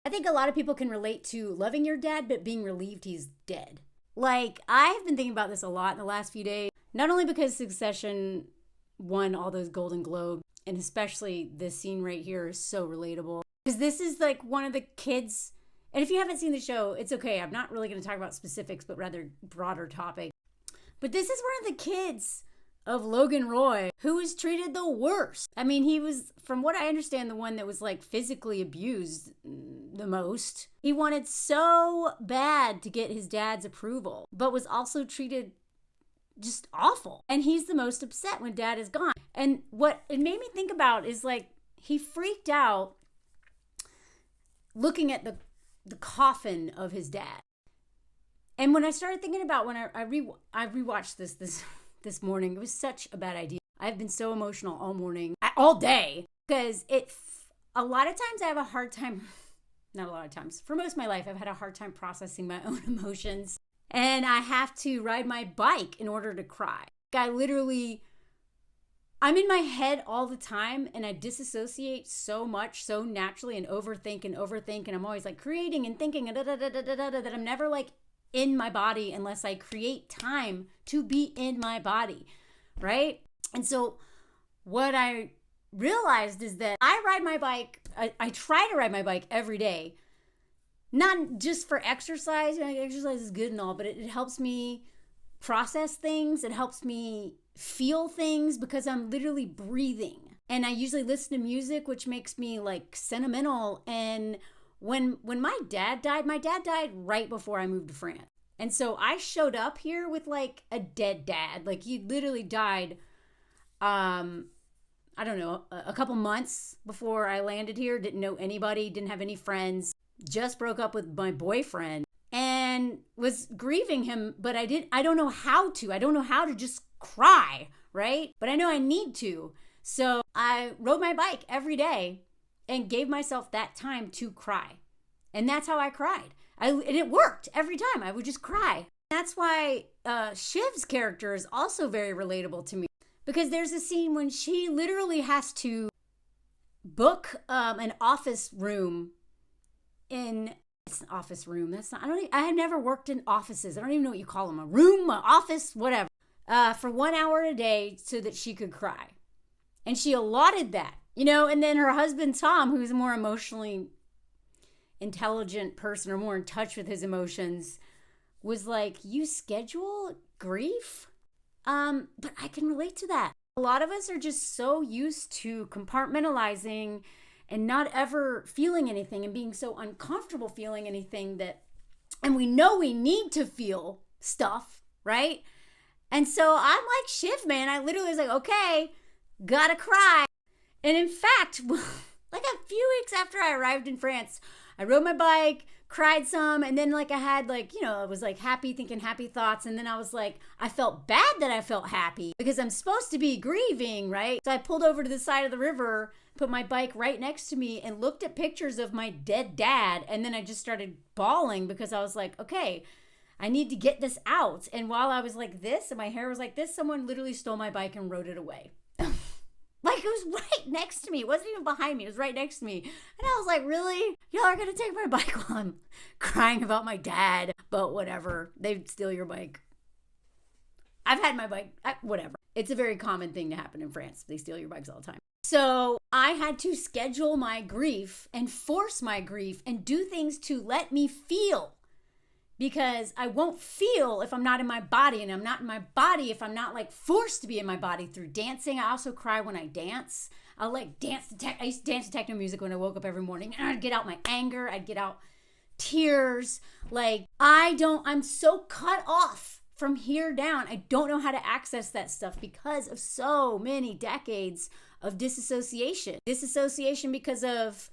I think a lot of people can relate to loving your dad, but being relieved he's dead. Like, I've been thinking about this a lot in the last few days, not only because Succession won all those Golden Globes, and especially this scene right here is so relatable. Because this is like one of the kids, and if you haven't seen the show, it's okay. I'm not really going to talk about specifics, but rather broader topic. But this is one of the kids of Logan Roy who was treated the worst. I mean, he was, from what I understand, the one that was like physically abused the most. He wanted so bad to get his dad's approval, but was also treated just awful. And he's the most upset when dad is gone. And what it made me think about is like, he freaked out looking at the coffin of his dad. And when I started thinking about when I rewatched this morning, it was such a bad idea. I've been so emotional all morning, all day, because a lot of times I have a hard time, not a lot of times, for most of my life, I've had a hard time processing my own emotions. And I have to ride my bike in order to cry. I'm in my head all the time, and I disassociate so much, so naturally, and overthink. And I'm always like creating and thinking that I'm never like in my body unless I create time to be in my body, right? And so what I realized is that I ride my bike, I try to ride my bike every day, not just for exercise. Exercise is good and all, but it helps me process things. It helps me feel things because I'm literally breathing. And I usually listen to music, which makes me like sentimental. And when my dad died right before I moved to France. And so I showed up here with like a dead dad. Like he literally died, I don't know, a couple months before I landed here. Didn't know anybody, didn't have any friends, just broke up with my boyfriend and was grieving him. But I don't know how to. I don't know how to just cry, right? But I know I need to. So I rode my bike every day and gave myself that time to cry. And that's how I cried. And it worked every time. I would just cry. That's why Shiv's character is also very relatable to me. Because there's a scene when she literally has to book an office room in... It's an office room. I have never worked in offices. I don't even know what you call them. A room, an office, whatever. For 1 hour a day so that she could cry. And she allotted that, and then her husband, Tom, who's a more emotionally intelligent person or more in touch with his emotions, was like, you schedule grief? But I can relate to that. A lot of us are just so used to compartmentalizing and not ever feeling anything and being so uncomfortable feeling anything and we know we need to feel stuff, right? And so I'm like Shiv, man. I literally was like, okay, gotta cry. And in fact, like a few weeks after I arrived in France, I rode my bike, cried some, and then like I had I was like happy, thinking happy thoughts. And then I was like, I felt bad that I felt happy because I'm supposed to be grieving, right? So I pulled over to the side of the river, put my bike right next to me and looked at pictures of my dead dad. And then I just started bawling because I was like, okay, I need to get this out. And while I was like this and my hair was like this, someone literally stole my bike and rode it away. Like it was right next to me. It wasn't even behind me. It was right next to me. And I was like, really? Y'all are going to take my bike while I'm crying about my dad? But whatever. They'd steal your bike. I've had my bike. Whatever. It's a very common thing to happen in France. They steal your bikes all the time. So I had to schedule my grief and force my grief and do things to let me feel. Because I won't feel if I'm not in my body, and I'm not in my body if I'm not like forced to be in my body through dancing. I also cry when I dance. I'll like dance to I used to dance to techno music when I woke up every morning, and I'd get out my anger, I'd get out tears. Like I'm so cut off from here down. I don't know how to access that stuff because of so many decades of disassociation. Disassociation because of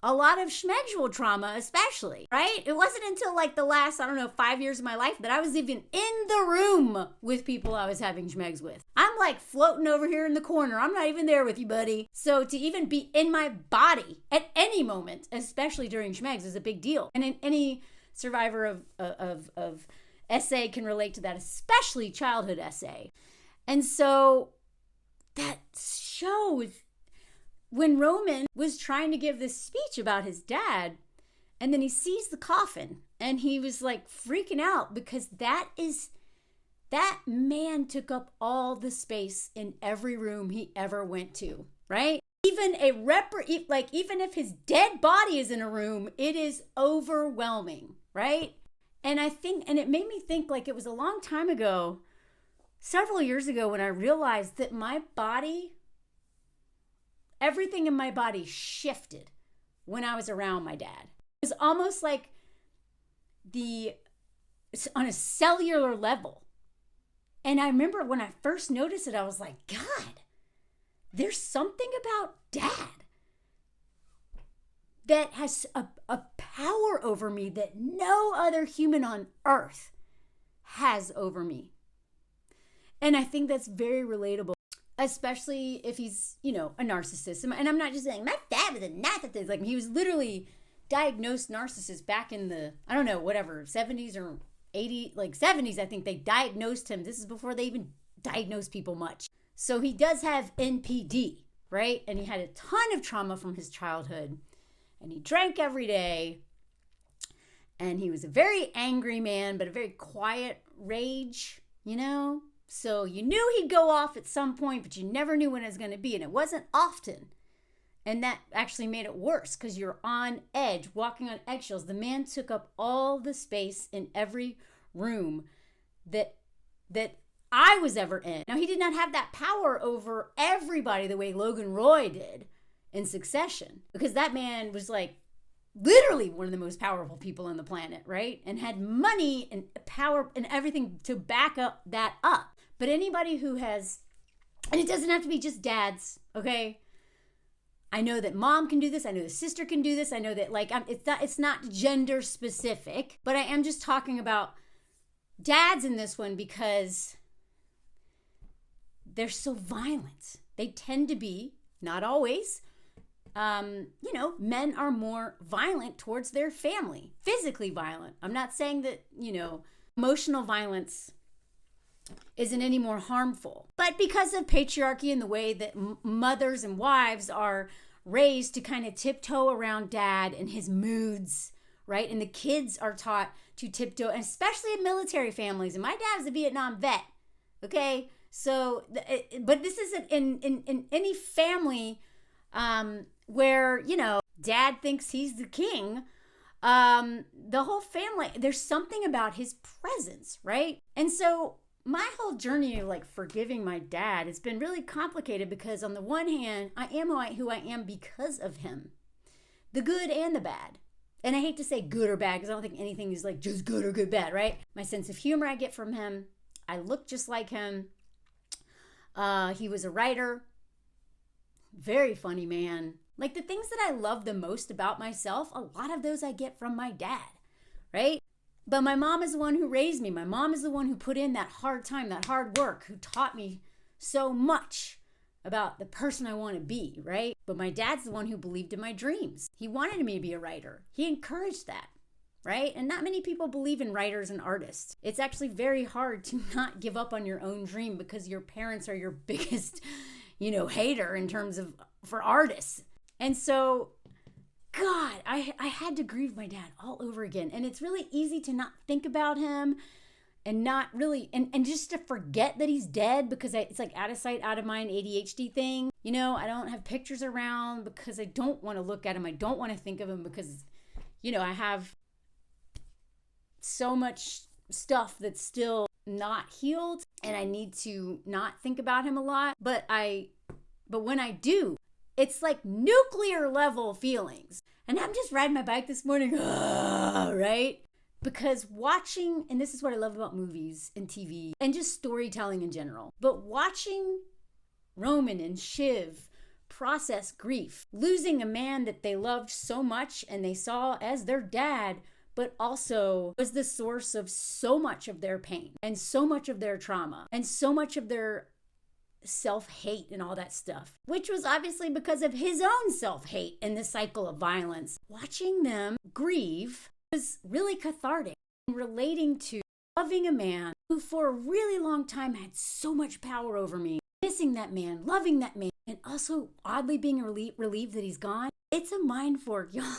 a lot of schmegsual trauma, especially, right? It wasn't until like the last, 5 years of my life that I was even in the room with people I was having schmegs with. I'm like floating over here in the corner. I'm not even there with you, buddy. So to even be in my body at any moment, especially during schmegs, is a big deal. And any survivor of SA can relate to that, especially childhood SA. And so that shows when Roman was trying to give this speech about his dad, And then he sees the coffin and he was like freaking out because that man took up all the space in every room he ever went to, right? Even even if his dead body is in a room, it is overwhelming, right? And it made me think, like, it was a long time ago, several years ago, when I realized that my body, everything in my body shifted when I was around my dad. It was almost like on a cellular level. And I remember when I first noticed it, I was like, God, there's something about Dad that has a power over me that no other human on earth has over me. And I think that's very relatable, especially if he's, a narcissist. And I'm not just saying, my dad was a narcissist. Like, he was literally diagnosed narcissist back in the, 70s or 80s, like 70s, I think they diagnosed him. This is before they even diagnosed people much. So he does have NPD, right? And he had a ton of trauma from his childhood. And he drank every day. And he was a very angry man, but a very quiet rage, So you knew he'd go off at some point, but you never knew when it was going to be. And it wasn't often. And that actually made it worse because you're on edge, walking on eggshells. The man took up all the space in every room that I was ever in. Now, he did not have that power over everybody the way Logan Roy did in Succession, because that man was like literally one of the most powerful people on the planet, right? And had money and power and everything to back up that up. But anybody who has, and it doesn't have to be just dads, okay? I know that mom can do this. I know the sister can do this. I know that it's not gender specific, but I am just talking about dads in this one because they're so violent. They tend to be, not always, men are more violent towards their family, physically violent. I'm not saying that, emotional violence isn't any more harmful, but because of patriarchy and the way that mothers and wives are raised to kind of tiptoe around dad and his moods, right? And the kids are taught to tiptoe, and especially in military families. And my dad was a Vietnam vet, okay? So, but this isn't in any family where, dad thinks he's the king. The whole family, there's something about his presence, right? And so my whole journey of forgiving my dad has been really complicated because on the one hand, I am who I am because of him, the good and the bad. And I hate to say good or bad because I don't think anything is just good or good, bad, right? My sense of humor I get from him. I look just like him. He was a writer, very funny man. The things that I love the most about myself, a lot of those I get from my dad, right? But my mom is the one who raised me. My mom is the one who put in that hard time, that hard work, who taught me so much about the person I want to be, right? But my dad's the one who believed in my dreams. He wanted me to be a writer. He encouraged that, right? And not many people believe in writers and artists. It's actually very hard to not give up on your own dream because your parents are your biggest, hater in terms of for artists. And so, God, I had to grieve my dad all over again. And it's really easy to not think about him and not really, and just to forget that he's dead because it's out of sight, out of mind ADHD thing. I don't have pictures around because I don't want to look at him. I don't want to think of him because, I have so much stuff that's still not healed and I need to not think about him a lot. But when I do, it's like nuclear level feelings. And I'm just riding my bike this morning, right? Because watching, and this is what I love about movies and TV and just storytelling in general, but watching Roman and Shiv process grief, losing a man that they loved so much and they saw as their dad, but also was the source of so much of their pain and so much of their trauma and so much of their self-hate and all that stuff, which was obviously because of his own self-hate and the cycle of violence. Watching them grieve was really cathartic and relating to loving a man who for a really long time had so much power over me, missing that man, loving that man, and also oddly being relieved that he's gone. It's a mind fork, y'all.